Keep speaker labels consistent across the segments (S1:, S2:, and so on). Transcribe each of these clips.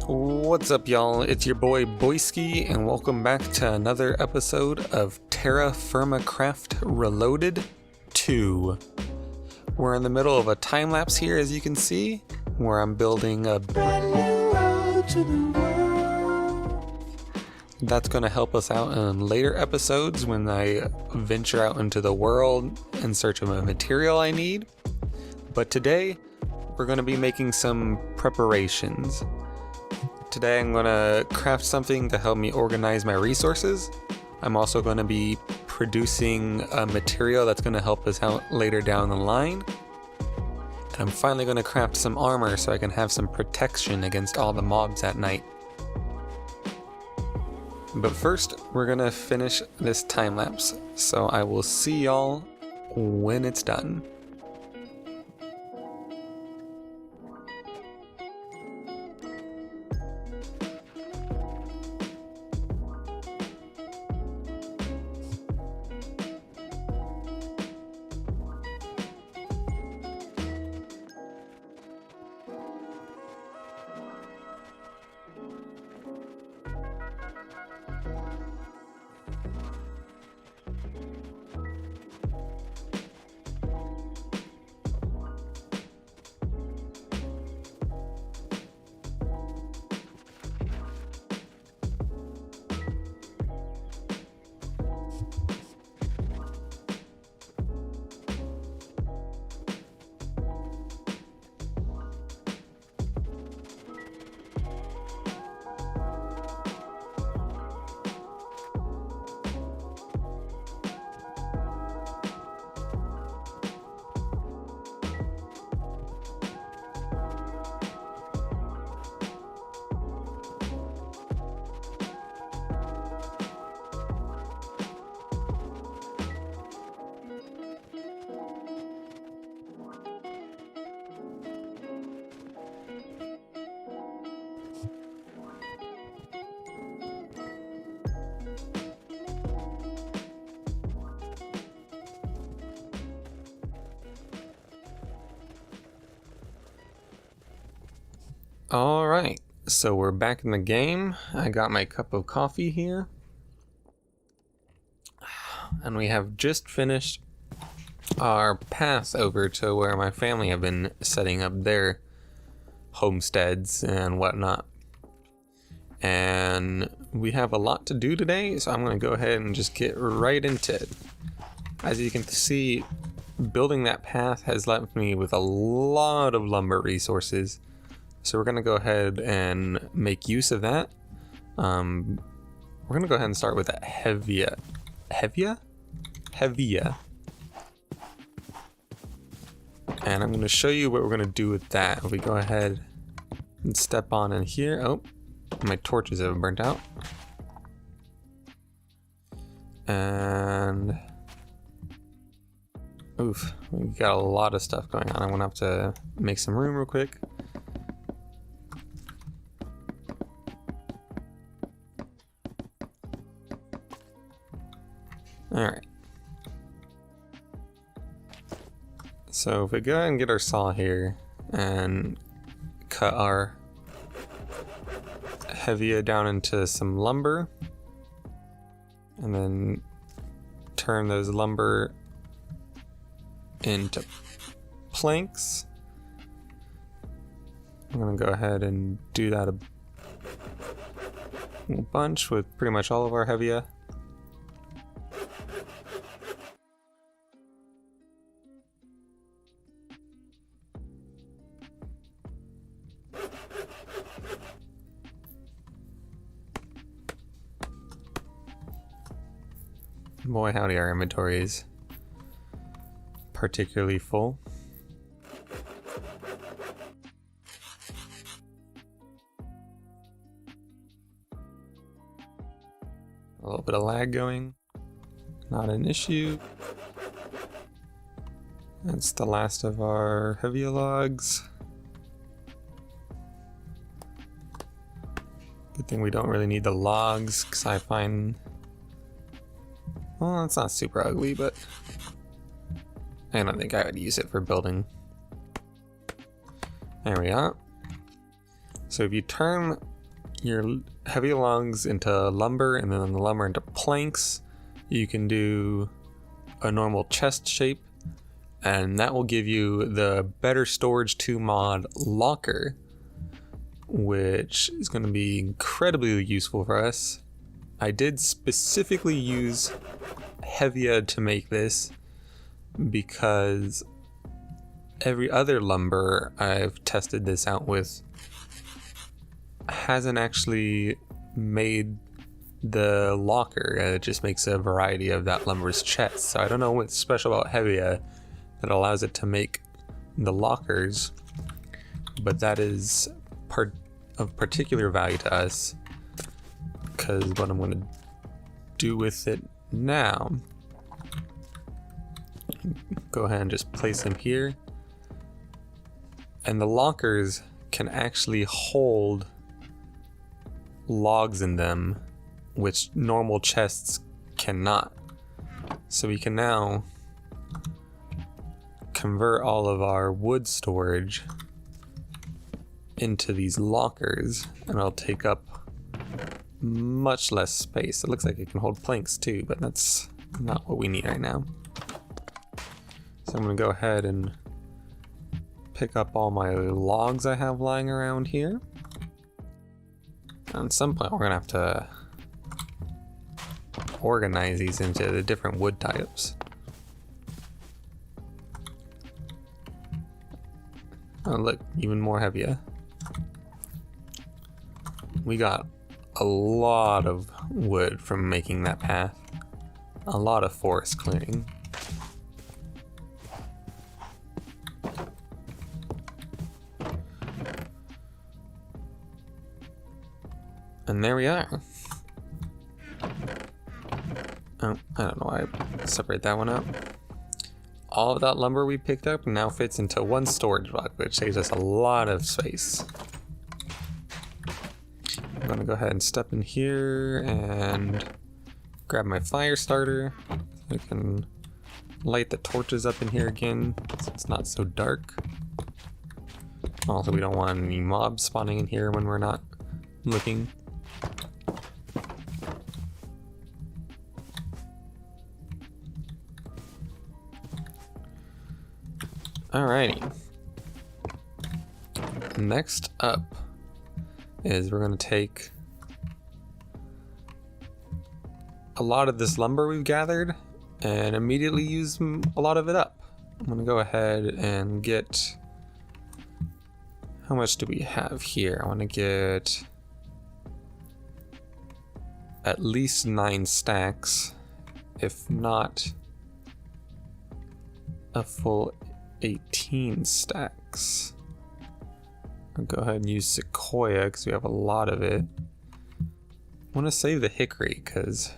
S1: What's up, y'all? It's your boy Boyski, and welcome back to another episode of TerraFirmaCraft Reloaded 2. We're in the middle of a time-lapse here, as you can see, where I'm building a brand new road to the world. That's going to help us out in later episodes when I venture out into the world in search of a material I need. But today, we're going to be making some preparations. Today I'm going to craft something to help me organize my resources. I'm also going to be producing a material that's going to help us out later down the line. And I'm finally going to craft some armor so I can have some protection against all the mobs at night. But first, we're going to finish this time lapse, so I will see y'all when it's done. Alright, so we're back in the game. I got my cup of coffee here. And we have just finished our path over to where my family have been setting up their homesteads and whatnot. And we have a lot to do today, so I'm going to go ahead and just get right into it. As you can see, building that path has left me with a lot of lumber resources. So we're going to go ahead and make use of that. We're going to go ahead and start with that Hevia. And I'm going to show you what we're going to do with that. If we go ahead and step on in here. Oh, my torches have burnt out. And oof, we got a lot of stuff going on. I'm going to have to make some room real quick. Alright. So if we go ahead and get our saw here and cut our Hevia down into some lumber, and then turn those lumber into planks. I'm gonna go ahead and do that a bunch with pretty much all of our Hevia. Boy, howdy, our inventory is particularly full. A little bit of lag going, not an issue. That's the last of our heavier logs. Good thing we don't really need the logs, because I find... Well, it's not super ugly, but I don't think I would use it for building. There we are. So if you turn your heavy logs into lumber and then the lumber into planks, you can do a normal chest shape, and that will give you the Better Storage 2 mod locker, which is going to be incredibly useful for us. I did specifically use Hevia to make this because every other lumber I've tested this out with hasn't actually made the locker. It just makes a variety of that lumber's chest. So I don't know what's special about Hevia that allows it to make the lockers, but that is part of particular value to us, because what I'm going to do with it now, go ahead and just place them here, and the lockers can actually hold logs in them, which normal chests cannot. So we can now convert all of our wood storage into these lockers, and it'll take up much less space. It looks like it can hold planks too, but that's not what we need right now. So I'm going to go ahead and pick up all my logs I have lying around here. At some point we're going to have to organize these into the different wood types. Oh look, even more heavier. We got a lot of wood from making that path. A lot of forest clearing. And there we are. Oh, I don't know why I separate that one out. All of that lumber we picked up now fits into one storage block, which saves us a lot of space. I'm gonna go ahead and step in here and grab my fire starter so I can light the torches up in here again so it's not so dark. Also, we don't want any mobs spawning in here when we're not looking. Alrighty. Next up is we're going to take a lot of this lumber we've gathered and immediately use a lot of it up. I'm going to go ahead and get... How much do we have here? I want to get at least 9 stacks, if not a full 18 stacks. I'll go ahead and use sequoia because we have a lot of it. I want to save the hickory because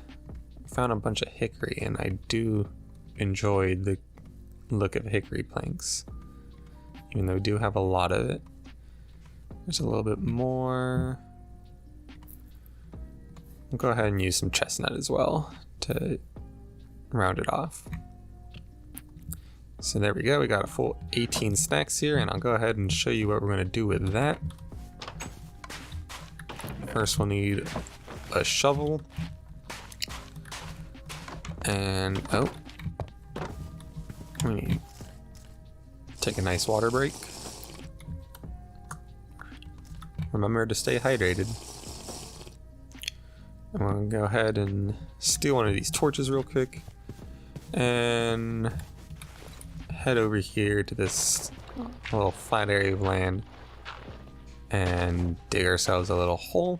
S1: I found a bunch of hickory and I do enjoy the look of hickory planks, even though we do have a lot of it. There's a little bit more. I'll go ahead and use some chestnut as well to round it off. So there we go, we got a full 18 stacks here, and I'll go ahead and show you what we're going to do with that. First we'll need a shovel. And, oh. We need to take a nice water break. Remember to stay hydrated. I'm going to go ahead and steal one of these torches real quick. And head over here to this little flat area of land and dig ourselves a little hole,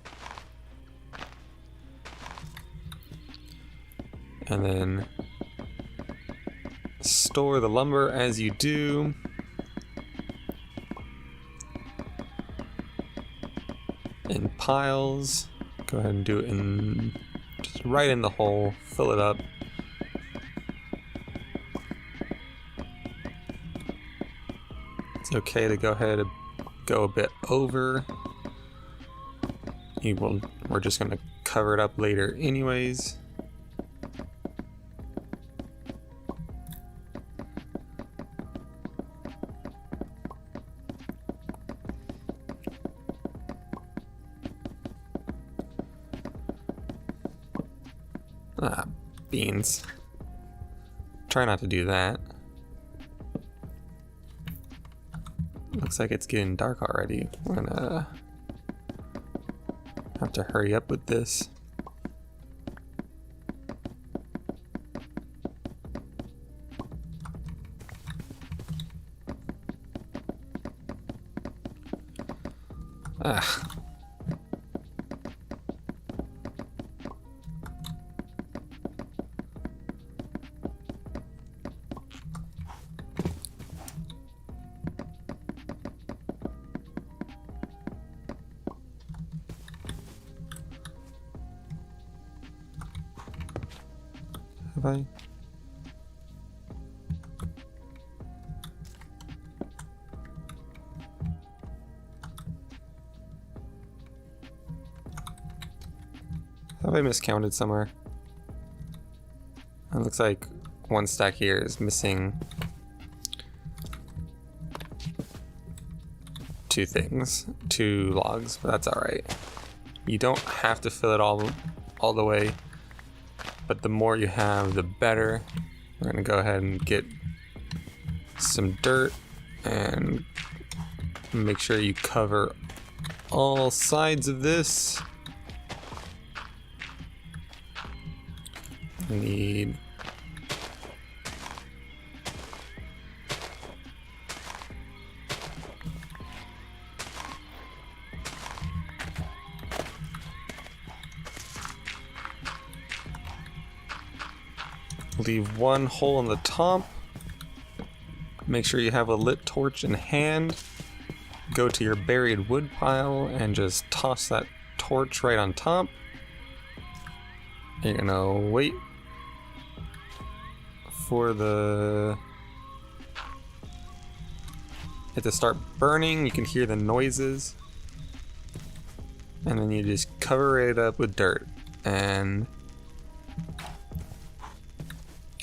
S1: and then store the lumber as you do. In piles. Go ahead and do it in just right in the hole, fill it up. It's okay to go ahead and go a bit over. We're just going to cover it up later anyways. Ah, beans. Try not to do that. Looks like it's getting dark already. We're gonna have to hurry up with this. Ah. Have I? Have I miscounted somewhere? It looks like one stack here is missing two logs, but that's alright. You don't have to fill it all the way, but the more you have, the better. We're gonna go ahead and get some dirt and make sure you cover all sides of this. We need leave one hole in the top. Make sure you have a lit torch in hand. Go to your buried wood pile and just toss that torch right on top. You're gonna wait for it to start burning. You can hear the noises, and then you just cover it up with dirt. And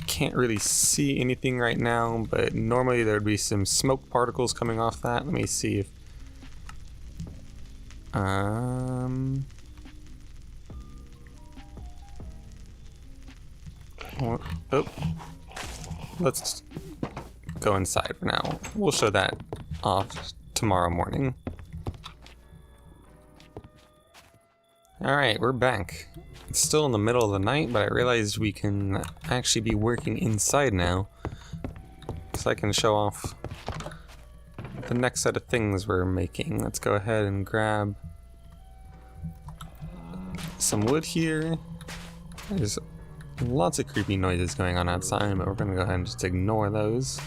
S1: can't really see anything right now, but normally there would be some smoke particles coming off that. Let me see if oh, let's go inside for now. We'll show that off tomorrow morning. Alright, we're back. It's still in the middle of the night, but I realized we can actually be working inside now. So I can show off the next set of things we're making. Let's go ahead and grab some wood here. There's lots of creepy noises going on outside, but we're gonna go ahead and just ignore those.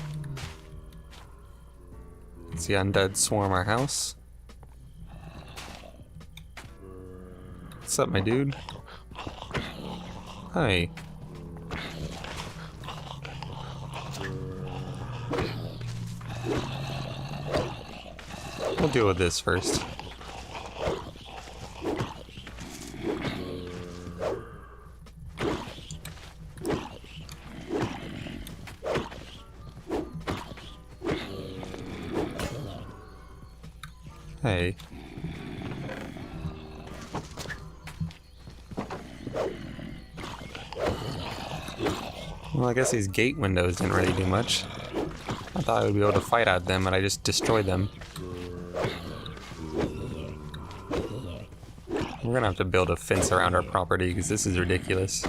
S1: Let's see undead swarm our house. What's up, my dude? Hi. We'll deal with this first. Hey. Well, I guess these gate windows didn't really do much. I thought I would be able to fight at them, and I just destroyed them. We're gonna have to build a fence around our property, because this is ridiculous.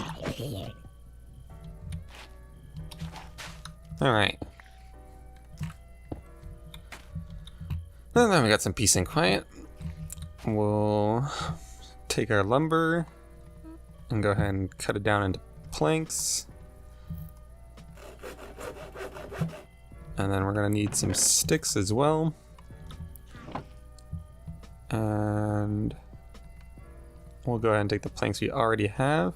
S1: Alright. And then we got some peace and quiet. We'll take our lumber and go ahead and cut it down into planks. And then we're gonna need some sticks as well. And we'll go ahead and take the planks we already have,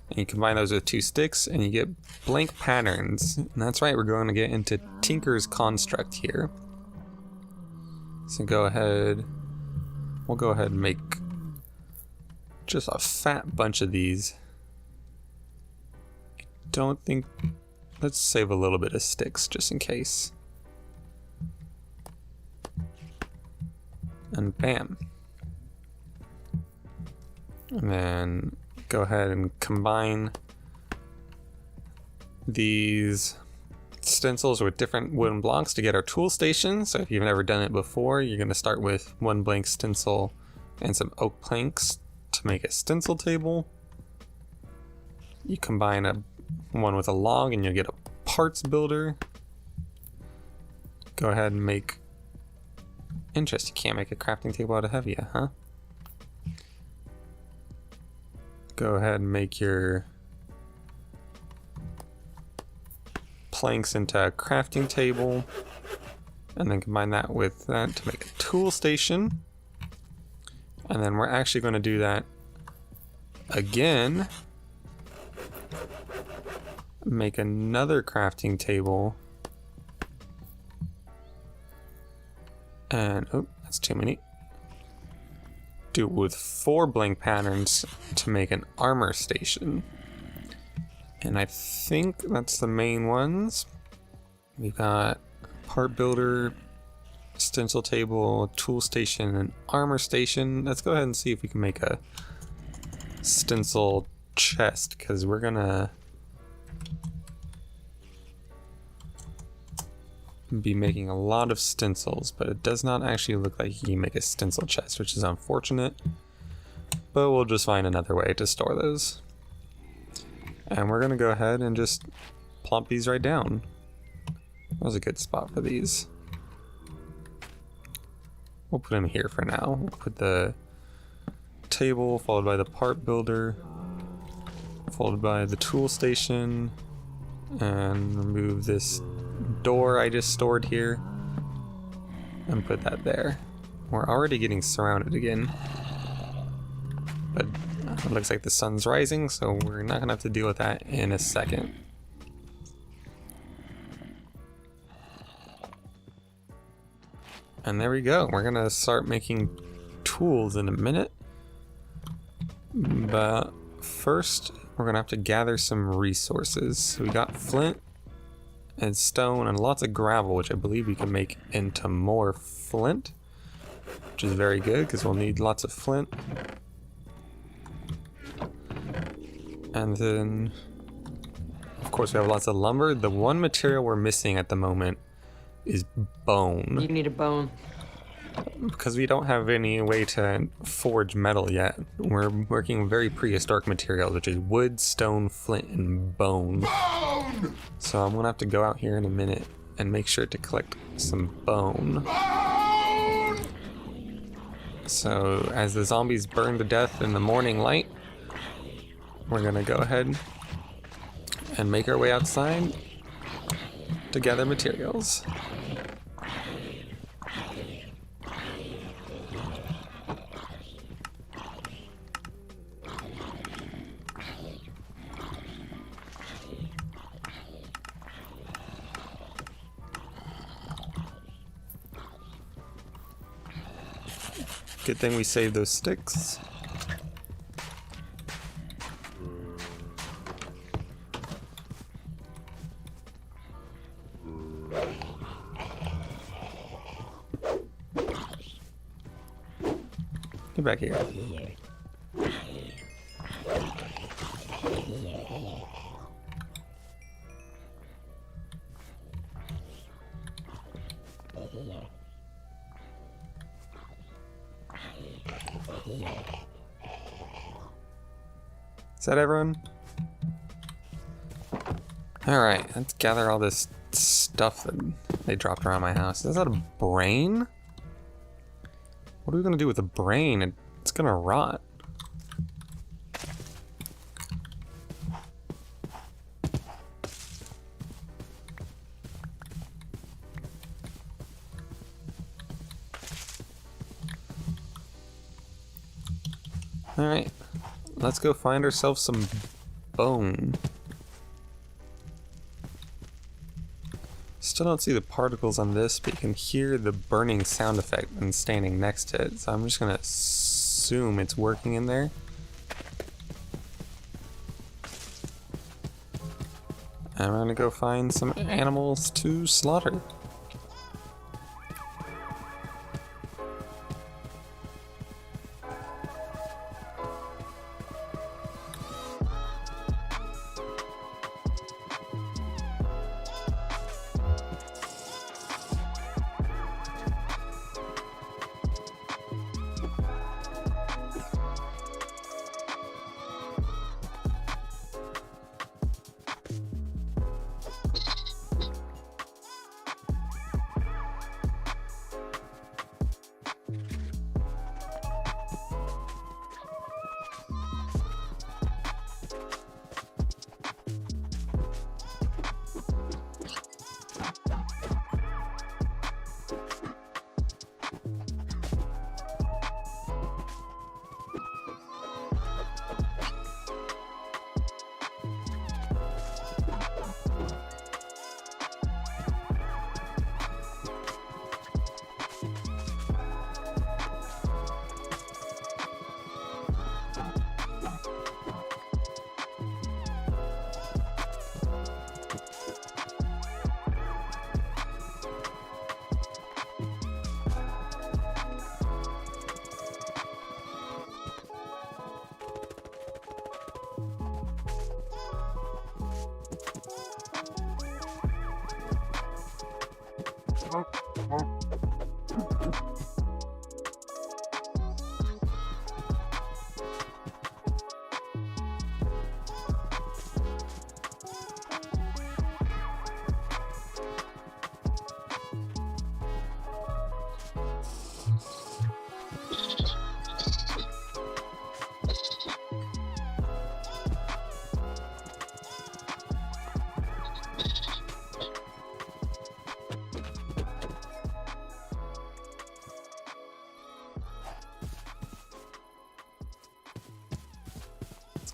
S1: and you combine those with 2 sticks and you get blank patterns. And that's right, we're going to get into Tinker's Construct here. So go ahead, we'll go ahead and make just a fat bunch of these. I don't think, let's save a little bit of sticks just in case. And bam. And then go ahead and combine these stencils with different wooden blocks to get our tool station. So if you've never done it before, you're going to start with one blank stencil and some oak planks to make a stencil table. You combine one with a log and you'll get a parts builder. Go ahead and make... Interest, you can't make a crafting table out of heavy, huh? Go ahead and make your planks into a crafting table, and then combine that with that to make a tool station. And then we're actually going to do that again. Make another crafting table. And, oh, that's too many. Do it with 4 blank patterns to make an armor station. And I think that's the main ones. We've got part builder, stencil table, tool station, and armor station. Let's go ahead and see if we can make a stencil chest, because we're gonna be making a lot of stencils, but it does not actually look like you can make a stencil chest, which is unfortunate, but we'll just find another way to store those. And we're gonna go ahead and just plop these right down. That was a good spot for these. We'll put them here for now. We'll put the table followed by the part builder, followed by the tool station, and remove this door I just stored here and put that there. We're already getting surrounded again, but it looks like the sun's rising, so we're not gonna have to deal with that in a second. And there we go. We're gonna start making tools in a minute, but first we're gonna have to gather some resources. So we got flint and stone and lots of gravel, which I believe we can make into more flint, which is very good because we'll need lots of flint. And then of course we have lots of lumber. The one material we're missing at the moment is bone.
S2: You need a bone.
S1: Because we don't have any way to forge metal yet. We're working with very prehistoric materials, which is wood, stone, flint, and bone. So I'm gonna have to go out here in a minute and make sure to collect some bone. So as the zombies burn to death in the morning light, we're gonna go ahead and make our way outside to gather materials. Good thing we saved those sticks. Get back here. Is that everyone? Alright, let's gather all this stuff that they dropped around my house. Is that a brain? What are we gonna do with the brain? It's gonna rot. Alright, let's go find ourselves some bone. Still don't see the particles on this, but you can hear the burning sound effect when standing next to it. So I'm just gonna assume it's working in there. And I'm gonna go find some animals to slaughter.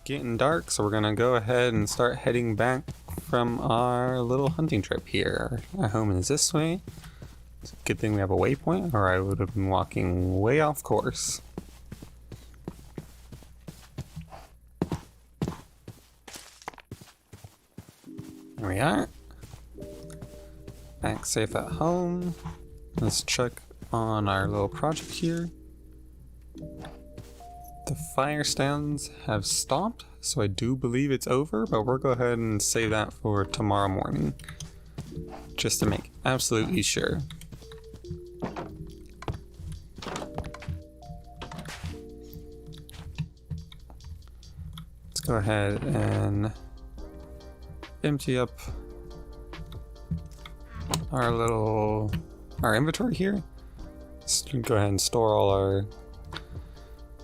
S1: Getting dark, so we're gonna go ahead and start heading back from our little hunting trip here. Our home is this way. It's a good thing we have a waypoint, or I would have been walking way off course. There we are. Back safe at home. Let's check on our little project here. The fire stands have stopped, so I do believe it's over, but we'll go ahead and save that for tomorrow morning, just to make absolutely sure. Let's go ahead and empty up our inventory here. Let's go ahead and store all our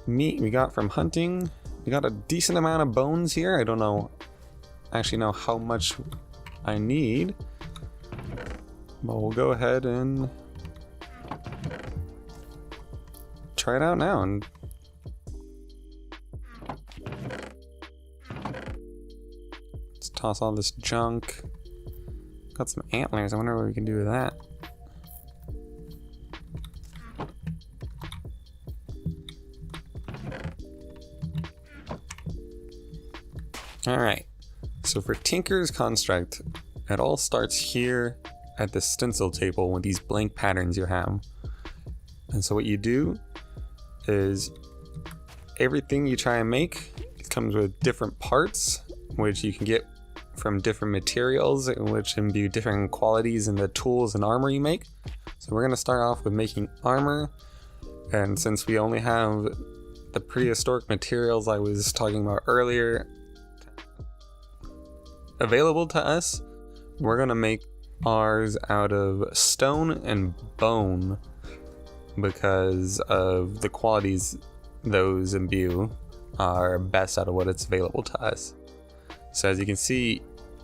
S1: meat we got from hunting. We got a decent amount of bones here. I don't actually know how much I need, but we'll go ahead and try it out now. And let's toss all this junk. Got some antlers. I wonder what we can do with that. Alright, so for Tinker's Construct, it all starts here at the stencil table with these blank patterns you have. And so what you do is everything you try and make comes with different parts, which you can get from different materials, which imbue different qualities in the tools and armor you make. So we're going to start off with making armor, and since we only have the prehistoric materials I was talking about earlier available to us, we're gonna make ours out of stone and bone because of the qualities those imbue are best out of what it's available to us. So as you can see,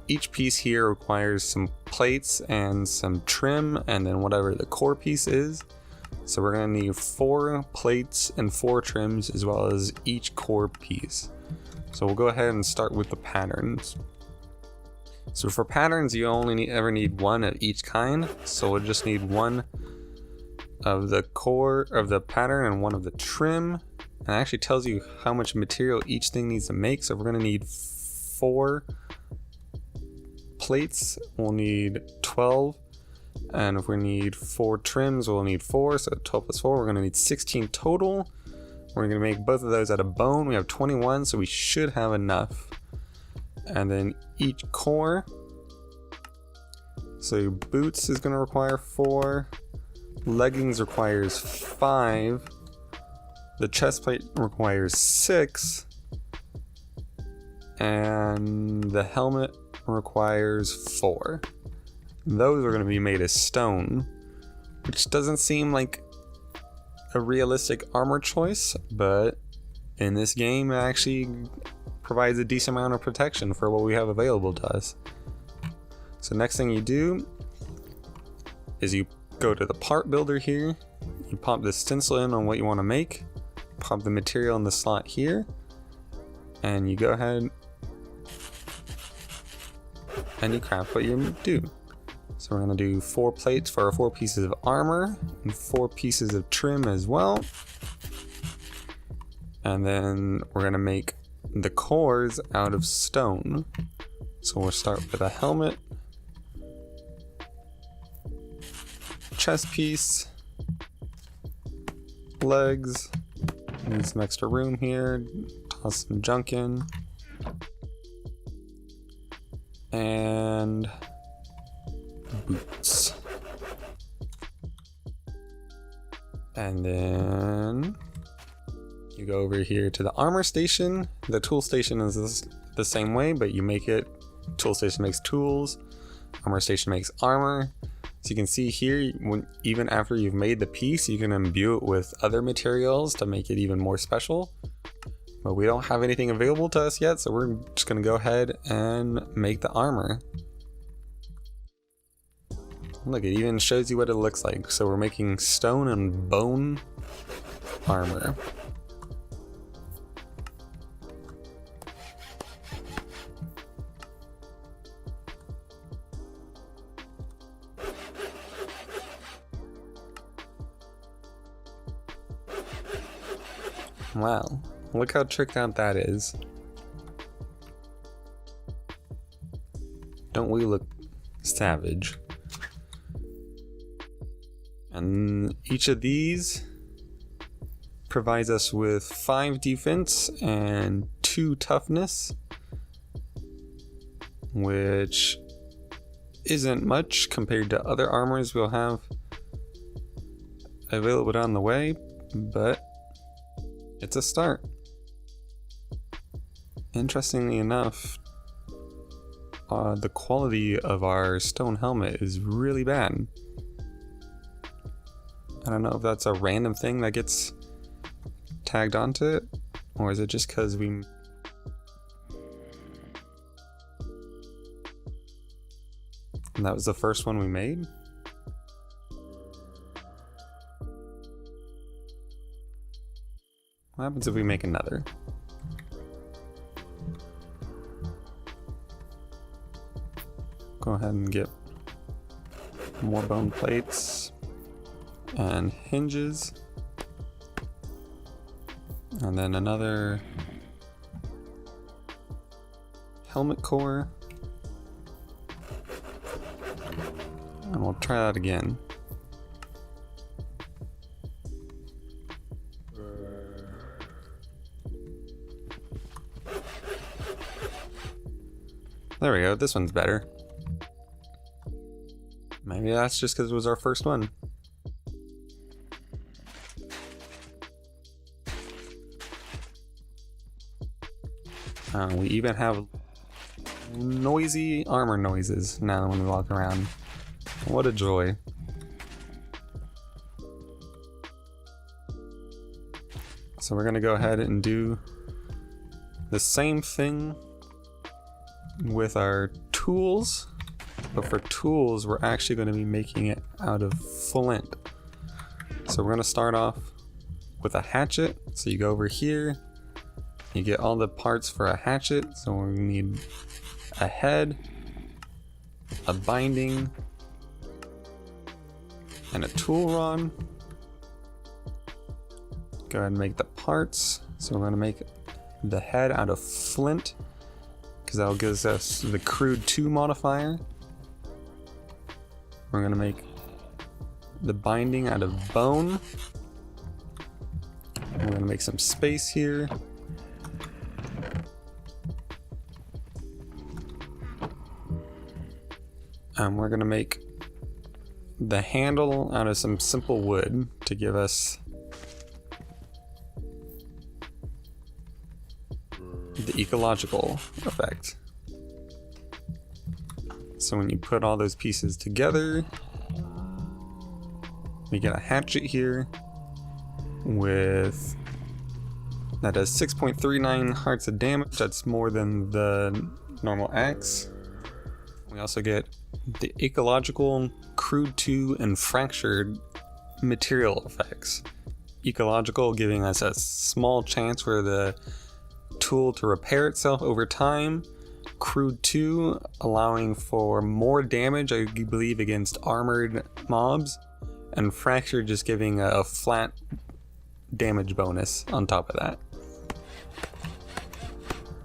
S1: each piece here requires some plates and some trim, and then whatever the core piece is. So we're gonna need 4 plates and 4 trims, as well as each core piece. So we'll go ahead and start with the patterns. So for patterns, you only ever need one of each kind. So we'll just need one of the core of the pattern and one of the trim. And it actually tells you how much material each thing needs to make. So we're gonna need 4 plates, we'll need 12. And if we need 4 trims, we'll need 4. So 12 plus 4, we're gonna need 16 total. We're gonna make both of those out of bone. We have 21, so we should have enough. And then each core, so your boots is going to require 4, leggings requires 5, the chest plate requires 6, and the helmet requires 4. Those are going to be made of stone, which doesn't seem like a realistic armor choice, but in this game it actually provides a decent amount of protection for what we have available to us. So next thing you do is you go to the part builder here, you pop the stencil in on what you want to make, pop the material in the slot here, and you go ahead and you craft what you do. So we're going to do 4 plates for our 4 pieces of armor and 4 pieces of trim as well. And then we're going to make the cores out of stone. So we'll start with a helmet, chest piece, legs, need some extra room here, toss some junk in, and boots. And then you go over here to the armor station. The tool station is the same way, but you make it, tool station makes tools, armor station makes armor. So you can see here, even after you've made the piece, you can imbue it with other materials to make it even more special. But we don't have anything available to us yet, so we're just gonna go ahead and make the armor. Look, it even shows you what it looks like. So we're making stone and bone armor. Wow, look how tricked out that is. Don't we look savage? And each of these provides us with 5 defense and 2 toughness, which isn't much compared to other armors we'll have available down the way, but it's a start. Interestingly enough, the quality of our stone helmet is really bad. I don't know if that's a random thing that gets tagged onto it, or is it just because we... And that was the first one we made? What happens if we make another? Go ahead and get more bone plates and hinges, and then another helmet core, and we'll try that again. There we go, this one's better. Maybe that's just because it was our first one. We even have noisy armor noises now when we walk around. What a joy. So we're gonna go ahead and do the same thing with our tools, but for tools we're actually going to be making it out of flint. So we're going to start off with a hatchet. So you go over here, you get all the parts for a hatchet. So we need a head, a binding, and a tool rod. Go ahead and make the parts. So we're going to make the head out of flint, because that'll give us the crude 2 modifier. We're going to make the binding out of bone. We're going to make some space here. And we're going to make the handle out of some simple wood to give us the ecological effect. So when you put all those pieces together, we get a hatchet here with that does 6.39 hearts of damage. That's more than the normal axe. We also get the ecological, crude 2, and fractured material effects. Ecological giving us a small chance for the tool to repair itself over time. Crude 2 allowing for more damage, I believe, against armored mobs. And fractured just giving a flat damage bonus on top of that.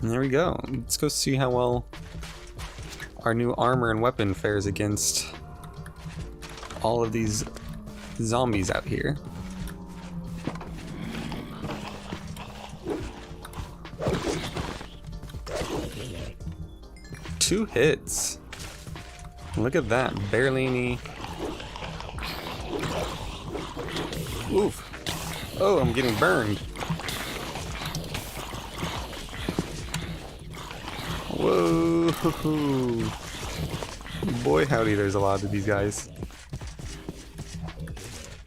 S1: And there we go. Let's go see how well our new armor and weapon fares against all of these zombies out here. Two hits. Look at that. Barely any. Oof. Oh, I'm getting burned. Whoa. Boy, howdy, there's a lot of these guys.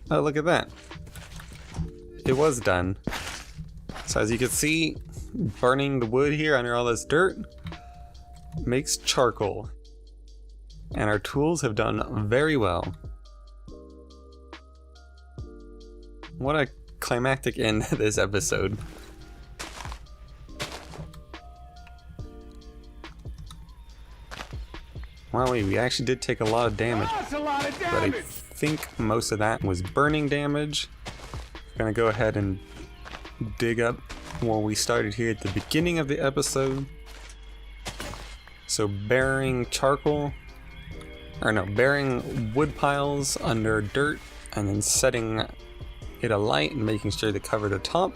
S1: Oh, look at that. It was done. So as you can see, burning the wood here under all this dirt makes charcoal. And our tools have done very well. What a climactic end to this episode. Wow, we actually did take a lot of damage. But I think most of that was burning damage. I'm gonna go ahead and dig up where we started here at the beginning of the episode. So burying wood piles under dirt and then setting it alight and making sure to cover the top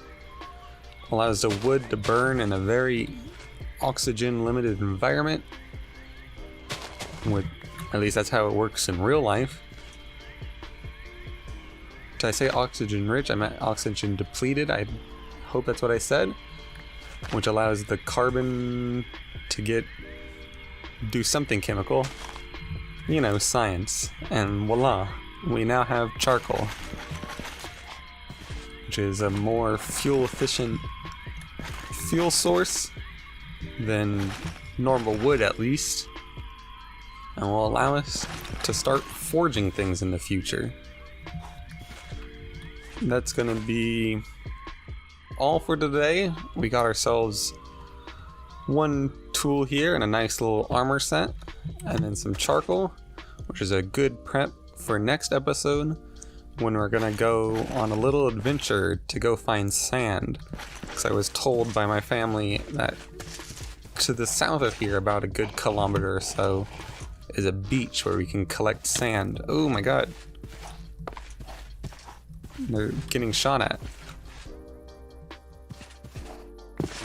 S1: allows the wood to burn in a very oxygen limited environment. At least that's how it works in real life. Did I say oxygen rich? I meant oxygen depleted. I hope that's what I said. Which allows the carbon to do something chemical. You know, science. And voila, we now have charcoal. Which is a more fuel efficient fuel source than normal wood, at least. And will allow us to start forging things in the future. That's gonna be all for today. We got ourselves one tool here and a nice little armor set, and then some charcoal, which is a good prep for next episode when we're gonna go on a little adventure to go find sand. Because I was told by my family that to the south of here, about a good kilometer or so, is a beach where we can collect sand. Oh my god. They're getting shot at.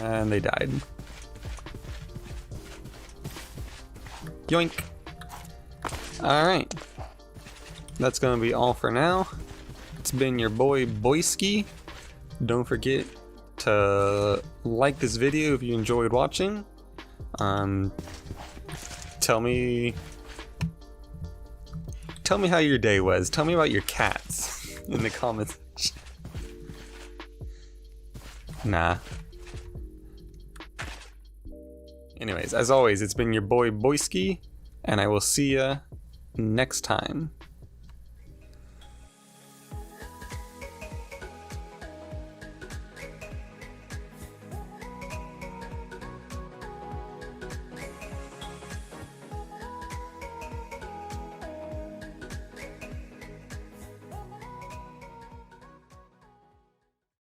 S1: And they died. Yoink. Alright. That's gonna be all for now. It's been your boy Boyski. Don't forget to like this video if you enjoyed watching. Tell me how your day was. Tell me about your cats in the comments. Nah. Anyways, as always, it's been your boy Boyski, and I will see ya next time.